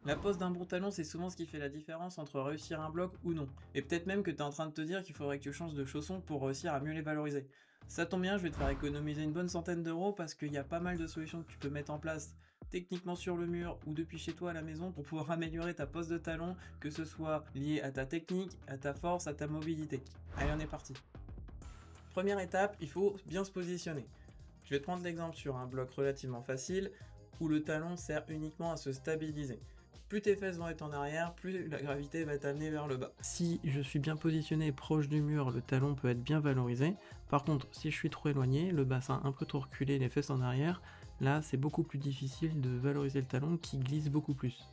La pose d'un bon talon, c'est souvent ce qui fait la différence entre réussir un bloc ou non. Et peut-être même que tu es en train de te dire qu'il faudrait que tu changes de chaussons pour réussir à mieux les valoriser. Ça tombe bien, je vais te faire économiser une bonne centaine d'euros parce qu'il y a pas mal de solutions que tu peux mettre en place techniquement sur le mur ou depuis chez toi à la maison pour pouvoir améliorer ta pose de talon, que ce soit lié à ta technique, à ta force, à ta mobilité. Allez, on est parti. Première étape, il faut bien se positionner. Je vais te prendre l'exemple sur un bloc relativement facile où le talon sert uniquement à se stabiliser. Plus tes fesses vont être en arrière, plus la gravité va t'amener vers le bas. Si je suis bien positionné proche du mur, le talon peut être bien valorisé. Par contre, si je suis trop éloigné, le bassin un peu trop reculé, les fesses en arrière, là c'est beaucoup plus difficile de valoriser le talon qui glisse beaucoup plus.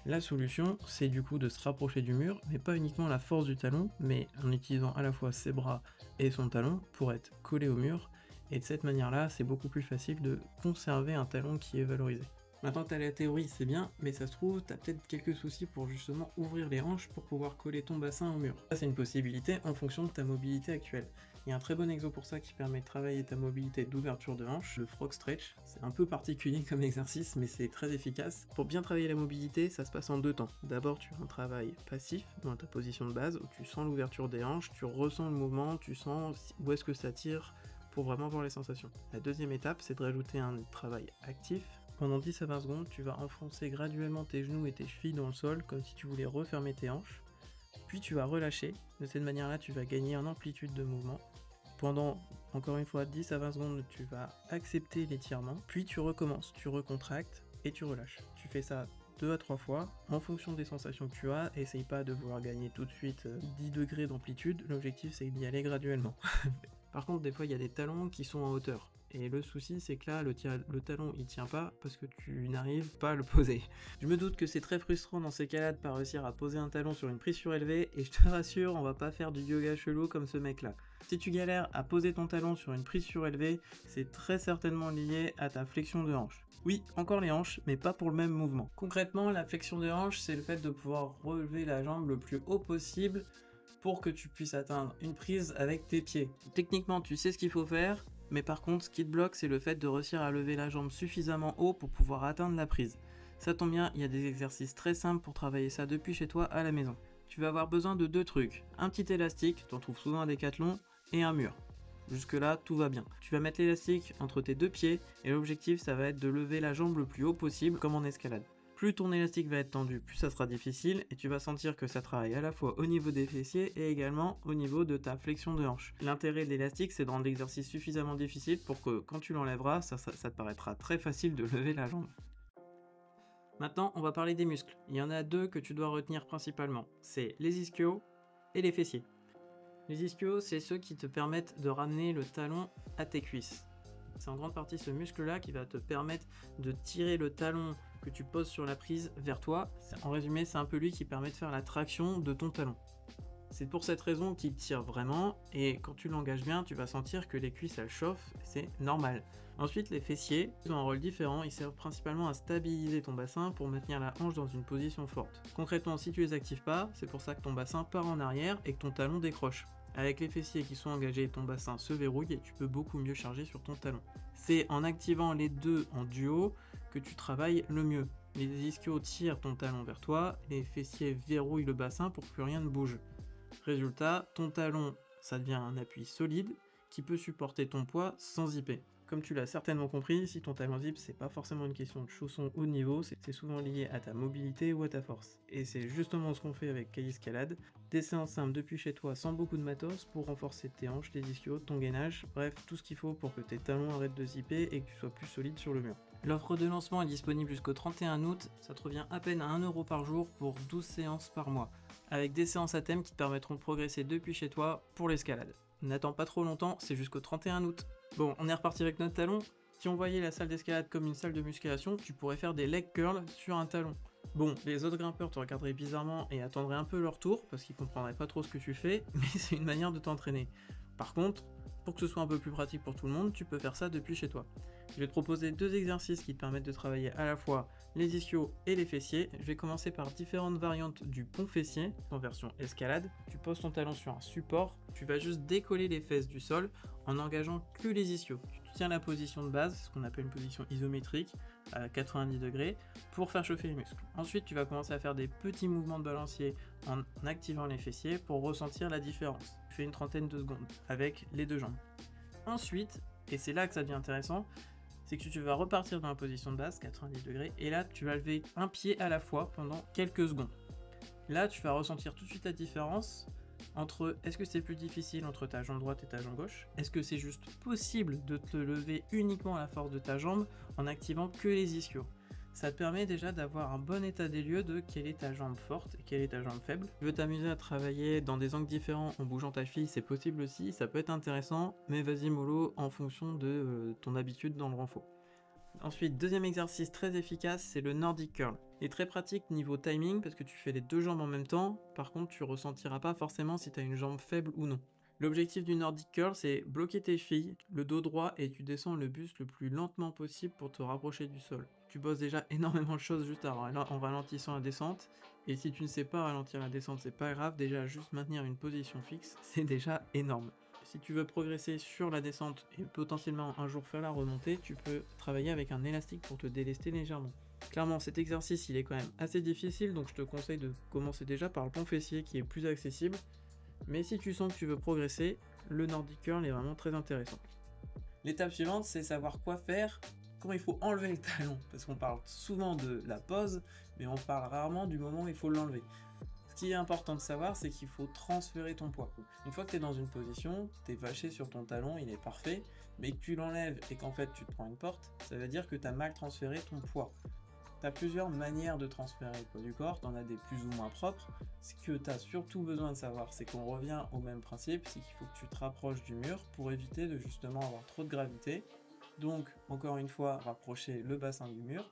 La solution, c'est du coup de se rapprocher du mur, mais pas uniquement la force du talon, mais en utilisant à la fois ses bras et son talon pour être collé au mur, et de cette manière-là, c'est beaucoup plus facile de conserver un talon qui est valorisé. Maintenant que tu as la théorie, c'est bien, mais ça se trouve, tu as peut-être quelques soucis pour justement ouvrir les hanches pour pouvoir coller ton bassin au mur. Ça, c'est une possibilité en fonction de ta mobilité actuelle. Il y a un très bon exo pour ça qui permet de travailler ta mobilité d'ouverture de hanche, le frog stretch. C'est un peu particulier comme exercice, mais c'est très efficace. Pour bien travailler la mobilité, ça se passe en deux temps. D'abord, tu as un travail passif dans ta position de base, où tu sens l'ouverture des hanches, tu ressens le mouvement, tu sens où est-ce que ça tire, pour vraiment voir les sensations. La deuxième étape, c'est de rajouter un travail actif. Pendant 10 à 20 secondes, tu vas enfoncer graduellement tes genoux et tes chevilles dans le sol, comme si tu voulais refermer tes hanches. Puis tu vas relâcher. De cette manière-là, tu vas gagner en amplitude de mouvement. Pendant, encore une fois, 10 à 20 secondes, tu vas accepter l'étirement. Puis tu recommences, tu recontractes et tu relâches. Tu fais ça 2 à 3 fois, en fonction des sensations que tu as. Essaye pas de vouloir gagner tout de suite 10 degrés d'amplitude. L'objectif, c'est d'y aller graduellement. Par contre, des fois, il y a des talons qui sont en hauteur. Et le souci, c'est que là, le talon, il tient pas parce que tu n'arrives pas à le poser. Je me doute que c'est très frustrant dans ces cas-là de pas réussir à poser un talon sur une prise surélevée, et je te rassure, on va pas faire du yoga chelou comme ce mec-là. Si tu galères à poser ton talon sur une prise surélevée, c'est très certainement lié à ta flexion de hanche. Oui, encore les hanches, mais pas pour le même mouvement. Concrètement, la flexion de hanche, c'est le fait de pouvoir relever la jambe le plus haut possible pour que tu puisses atteindre une prise avec tes pieds. Techniquement, tu sais ce qu'il faut faire, mais par contre, ce qui te bloque, c'est le fait de réussir à lever la jambe suffisamment haut pour pouvoir atteindre la prise. Ça tombe bien, il y a des exercices très simples pour travailler ça depuis chez toi à la maison. Tu vas avoir besoin de deux trucs, un petit élastique, t'en trouves souvent à Decathlon, et un mur. Jusque là, tout va bien. Tu vas mettre l'élastique entre tes deux pieds, et l'objectif, ça va être de lever la jambe le plus haut possible, comme en escalade. Plus ton élastique va être tendu, plus ça sera difficile, et tu vas sentir que ça travaille à la fois au niveau des fessiers et également au niveau de ta flexion de hanche. L'intérêt de l'élastique, c'est de rendre l'exercice suffisamment difficile pour que quand tu l'enlèveras, ça te paraîtra très facile de lever la jambe. Maintenant, on va parler des muscles. Il y en a deux que tu dois retenir principalement. C'est les ischios et les fessiers. Les ischios, c'est ceux qui te permettent de ramener le talon à tes cuisses. C'est en grande partie ce muscle-là qui va te permettre de tirer le talon que tu poses sur la prise vers toi. En résumé, c'est un peu lui qui permet de faire la traction de ton talon. C'est pour cette raison qu'il tire vraiment, et quand tu l'engages bien, tu vas sentir que les cuisses elles chauffent, c'est normal. Ensuite, les fessiers, ils ont un rôle différent, ils servent principalement à stabiliser ton bassin pour maintenir la hanche dans une position forte. Concrètement, si tu les actives pas, c'est pour ça que ton bassin part en arrière et que ton talon décroche. Avec les fessiers qui sont engagés, ton bassin se verrouille et tu peux beaucoup mieux charger sur ton talon. C'est en activant les deux en duo que tu travailles le mieux. Les ischios tirent ton talon vers toi, les fessiers verrouillent le bassin pour que plus rien ne bouge. Résultat, ton talon, ça devient un appui solide qui peut supporter ton poids sans zipper. Comme tu l'as certainement compris, si ton talon zip, c'est pas forcément une question de chaussons haut niveau, c'est souvent lié à ta mobilité ou à ta force. Et c'est justement ce qu'on fait avec K-Escalade, des séances simples depuis chez toi sans beaucoup de matos pour renforcer tes hanches, tes ischios, ton gainage, bref, tout ce qu'il faut pour que tes talons arrêtent de zipper et que tu sois plus solide sur le mur. L'offre de lancement est disponible jusqu'au 31 août, ça te revient à peine à 1 € par jour pour 12 séances par mois, avec des séances à thème qui te permettront de progresser depuis chez toi pour l'escalade. N'attends pas trop longtemps, c'est jusqu'au 31 août. Bon, on est reparti avec notre talon. Si on voyait la salle d'escalade comme une salle de musculation, tu pourrais faire des leg curls sur un talon. Bon, les autres grimpeurs te regarderaient bizarrement et attendraient un peu leur tour, parce qu'ils comprendraient pas trop ce que tu fais, mais c'est une manière de t'entraîner. Par contre, pour que ce soit un peu plus pratique pour tout le monde, tu peux faire ça depuis chez toi. Je vais te proposer deux exercices qui te permettent de travailler à la fois les ischios et les fessiers. Je vais commencer par différentes variantes du pont fessier, en version escalade. Tu poses ton talon sur un support, tu vas juste décoller les fesses du sol en engageant que les ischios. Tu te tu tiens la position de base, ce qu'on appelle une position isométrique, à 90 degrés, pour faire chauffer les muscles. Ensuite, tu vas commencer à faire des petits mouvements de balancier en activant les fessiers pour ressentir la différence. Tu fais une trentaine de secondes avec les deux jambes. Ensuite, et c'est là que ça devient intéressant, c'est que tu vas repartir dans la position de base, 90 degrés, et là, tu vas lever un pied à la fois pendant quelques secondes. Là, tu vas ressentir tout de suite la différence entre est-ce que c'est plus difficile entre ta jambe droite et ta jambe gauche, est-ce que c'est juste possible de te lever uniquement à la force de ta jambe en activant que les ischios. Ça te permet déjà d'avoir un bon état des lieux de quelle est ta jambe forte et quelle est ta jambe faible. Tu veux t'amuser à travailler dans des angles différents en bougeant ta cheville, c'est possible aussi, ça peut être intéressant, mais vas-y mollo en fonction de ton habitude dans le renfort. Ensuite, deuxième exercice très efficace, c'est le Nordic Curl. Il est très pratique niveau timing parce que tu fais les deux jambes en même temps, par contre tu ressentiras pas forcément si tu as une jambe faible ou non. L'objectif du Nordic Curl, c'est bloquer tes chevilles, le dos droit, et tu descends le buste le plus lentement possible pour te rapprocher du sol. Tu bosses déjà énormément de choses juste en ralentissant la descente, et si tu ne sais pas ralentir la descente, c'est pas grave, déjà juste maintenir une position fixe, c'est déjà énorme. Si tu veux progresser sur la descente et potentiellement un jour faire la remontée, tu peux travailler avec un élastique pour te délester légèrement. Clairement, cet exercice il est quand même assez difficile, donc je te conseille de commencer déjà par le pont fessier qui est plus accessible. Mais si tu sens que tu veux progresser, le Nordic Curl est vraiment très intéressant. L'étape suivante, c'est savoir quoi faire quand il faut enlever le talon. Parce qu'on parle souvent de la pose, mais on parle rarement du moment où il faut l'enlever. Ce qui est important de savoir, c'est qu'il faut transférer ton poids. Une fois que tu es dans une position, tu es vaché sur ton talon, il est parfait, mais que tu l'enlèves et qu'en fait tu te prends une porte, ça veut dire que tu as mal transféré ton poids. Tu as plusieurs manières de transférer le poids du corps, tu en as des plus ou moins propres. Ce que tu as surtout besoin de savoir, c'est qu'on revient au même principe, c'est qu'il faut que tu te rapproches du mur pour éviter de justement avoir trop de gravité. Donc, encore une fois, rapprocher le bassin du mur.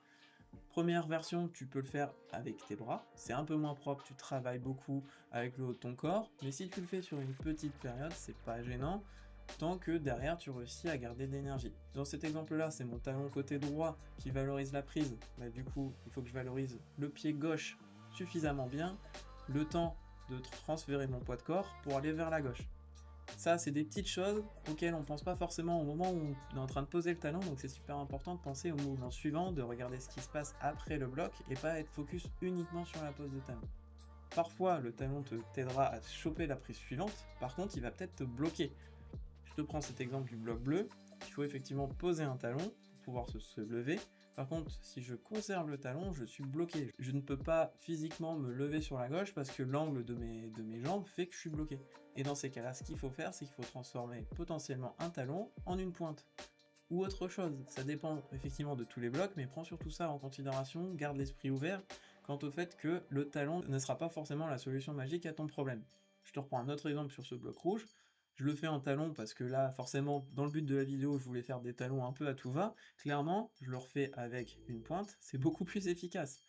Première version, tu peux le faire avec tes bras, c'est un peu moins propre, tu travailles beaucoup avec le haut de ton corps, mais si tu le fais sur une petite période, c'est pas gênant, tant que derrière tu réussis à garder de l'énergie. Dans cet exemple là, c'est mon talon côté droit qui valorise la prise, bah, du coup il faut que je valorise le pied gauche suffisamment bien, le temps de transférer mon poids de corps pour aller vers la gauche. Ça, c'est des petites choses auxquelles on pense pas forcément au moment où on est en train de poser le talon, donc c'est super important de penser au mouvement suivant, de regarder ce qui se passe après le bloc et pas être focus uniquement sur la pose de talon. Parfois, le talon t'aidera à choper la prise suivante, par contre, il va peut-être te bloquer. Je te prends cet exemple du bloc bleu, il faut effectivement poser un talon pour pouvoir se lever. Par contre, si je conserve le talon, je suis bloqué. Je ne peux pas physiquement me lever sur la gauche parce que l'angle de mes jambes fait que je suis bloqué. Et dans ces cas-là, ce qu'il faut faire, c'est qu'il faut transformer potentiellement un talon en une pointe. Ou autre chose. Ça dépend effectivement de tous les blocs, mais prends surtout ça en considération, garde l'esprit ouvert quant au fait que le talon ne sera pas forcément la solution magique à ton problème. Je te reprends un autre exemple sur ce bloc rouge. Je le fais en talon parce que là, forcément, dans le but de la vidéo, je voulais faire des talons un peu à tout va. Clairement, je le refais avec une pointe, c'est beaucoup plus efficace.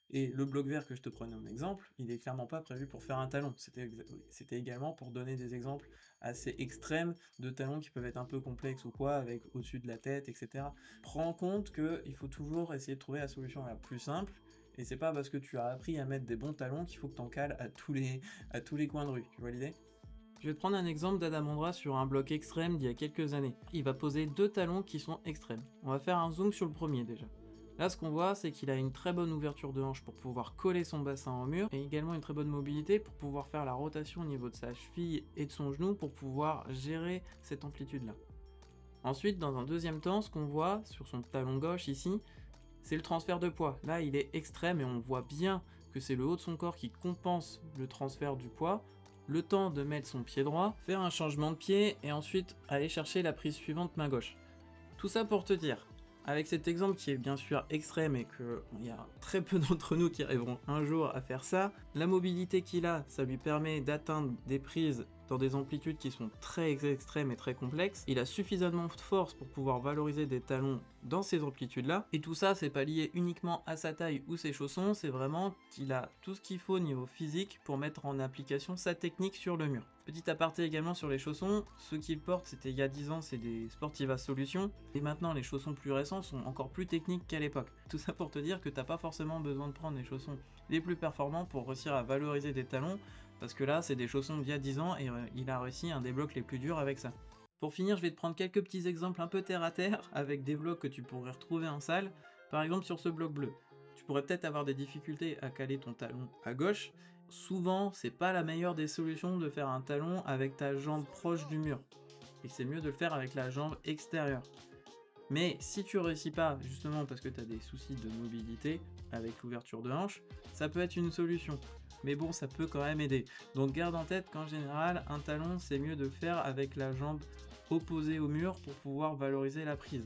Et le bloc vert que je te prenais en exemple, il est clairement pas prévu pour faire un talon. C'était également pour donner des exemples assez extrêmes de talons qui peuvent être un peu complexes ou quoi, avec au-dessus de la tête, etc. Prends en compte qu'il faut toujours essayer de trouver la solution la plus simple, et c'est pas parce que tu as appris à mettre des bons talons qu'il faut que t'en cales à tous les coins de rue, tu vois l'idée? Je vais te prendre un exemple d'Adam Ondra sur un bloc extrême d'il y a quelques années. Il va poser deux talons qui sont extrêmes. On va faire un zoom sur le premier déjà. Là, ce qu'on voit, c'est qu'il a une très bonne ouverture de hanche pour pouvoir coller son bassin au mur, et également une très bonne mobilité pour pouvoir faire la rotation au niveau de sa cheville et de son genou pour pouvoir gérer cette amplitude-là. Ensuite, dans un deuxième temps, ce qu'on voit sur son talon gauche ici, c'est le transfert de poids. Là, il est extrême et on voit bien que c'est le haut de son corps qui compense le transfert du poids. Le temps de mettre son pied droit, faire un changement de pied et ensuite aller chercher la prise suivante main gauche. Tout ça pour te dire, avec cet exemple qui est bien sûr extrême et qu'il y a très peu d'entre nous qui arriveront un jour à faire ça, la mobilité qu'il a, ça lui permet d'atteindre des prises dans des amplitudes qui sont très extrêmes et très complexes. Il a suffisamment de force pour pouvoir valoriser des talons dans ces amplitudes-là. Et tout ça, c'est pas lié uniquement à sa taille ou ses chaussons, c'est vraiment qu'il a tout ce qu'il faut au niveau physique pour mettre en application sa technique sur le mur. Petit aparté également sur les chaussons, ceux qu'il porte, c'était il y a 10 ans, c'est des Sportiva Solutions, et maintenant les chaussons plus récents sont encore plus techniques qu'à l'époque. Tout ça pour te dire que t'as pas forcément besoin de prendre les chaussons les plus performants pour réussir à valoriser des talons, parce que là, c'est des chaussons d'il y a 10 ans et il a réussi un des blocs les plus durs avec ça. Pour finir, je vais te prendre quelques petits exemples un peu terre à terre avec des blocs que tu pourrais retrouver en salle. Par exemple sur ce bloc bleu. Tu pourrais peut-être avoir des difficultés à caler ton talon à gauche. Souvent, c'est pas la meilleure des solutions de faire un talon avec ta jambe proche du mur. Et c'est mieux de le faire avec la jambe extérieure. Mais si tu réussis pas, justement parce que tu as des soucis de mobilité avec l'ouverture de hanche, ça peut être une solution. Mais bon, ça peut quand même aider. Donc garde en tête qu'en général, un talon, c'est mieux de le faire avec la jambe opposée au mur pour pouvoir valoriser la prise.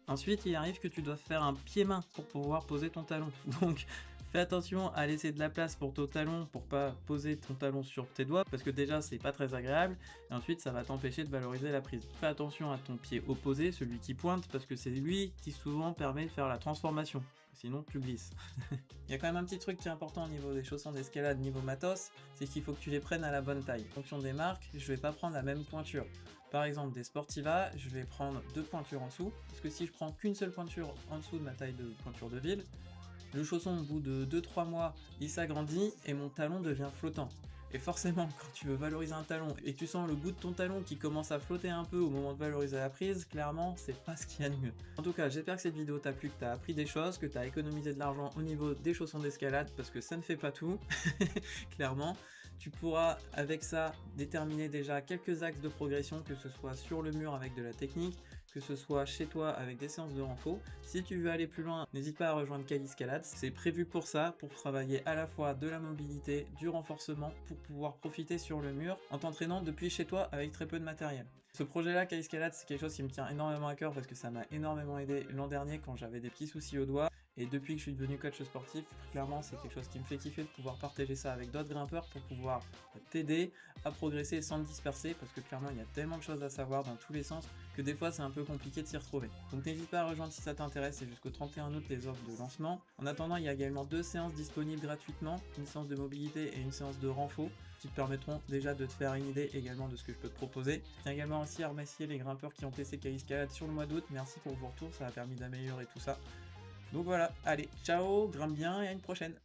Ensuite, il arrive que tu dois faire un pied-main pour pouvoir poser ton talon. Donc, fais attention à laisser de la place pour ton talon pour pas poser ton talon sur tes doigts parce que déjà c'est pas très agréable et ensuite ça va t'empêcher de valoriser la prise. Fais attention à ton pied opposé, celui qui pointe, parce que c'est lui qui souvent permet de faire la transformation. Sinon tu glisses. Il y a quand même un petit truc qui est important au niveau des chaussons d'escalade, niveau matos, c'est qu'il faut que tu les prennes à la bonne taille. En fonction des marques, je vais pas prendre la même pointure. Par exemple, des Sportiva, je vais prendre 2 pointures en dessous, parce que si je prends qu'une seule pointure en dessous de ma taille de pointure de ville, le chausson, au bout de 2-3 mois, il s'agrandit et mon talon devient flottant. Et forcément, quand tu veux valoriser un talon et que tu sens le bout de ton talon qui commence à flotter un peu au moment de valoriser la prise, clairement, c'est pas ce qu'il y a de mieux. En tout cas, j'espère que cette vidéo t'a plu, que t'as appris des choses, que t'as économisé de l'argent au niveau des chaussons d'escalade, parce que ça ne fait pas tout, clairement. Tu pourras, avec ça, déterminer déjà quelques axes de progression, que ce soit sur le mur avec de la technique, que ce soit chez toi avec des séances de renfo. Si tu veux aller plus loin, n'hésite pas à rejoindre Kaliscalade, c'est prévu pour ça, pour travailler à la fois de la mobilité, du renforcement, pour pouvoir profiter sur le mur en t'entraînant depuis chez toi avec très peu de matériel. Ce projet-là, Kaliscalade, c'est quelque chose qui me tient énormément à cœur parce que ça m'a énormément aidé l'an dernier quand j'avais des petits soucis au doigt. Et depuis que je suis devenu coach sportif, clairement c'est quelque chose qui me fait kiffer de pouvoir partager ça avec d'autres grimpeurs pour pouvoir t'aider à progresser sans te disperser, parce que clairement il y a tellement de choses à savoir dans tous les sens que des fois c'est un peu compliqué de s'y retrouver. Donc n'hésite pas à rejoindre si ça t'intéresse, c'est jusqu'au 31 août les offres de lancement. En attendant, il y a également 2 séances disponibles gratuitement, une séance de mobilité et une séance de renfo, qui te permettront déjà de te faire une idée également de ce que je peux te proposer. Je tiens également aussi à remercier les grimpeurs qui ont testé Kaliscalade sur le mois d'août, merci pour vos retours, ça a permis d'améliorer tout ça. Donc voilà, allez, ciao, grimpe bien et à une prochaine.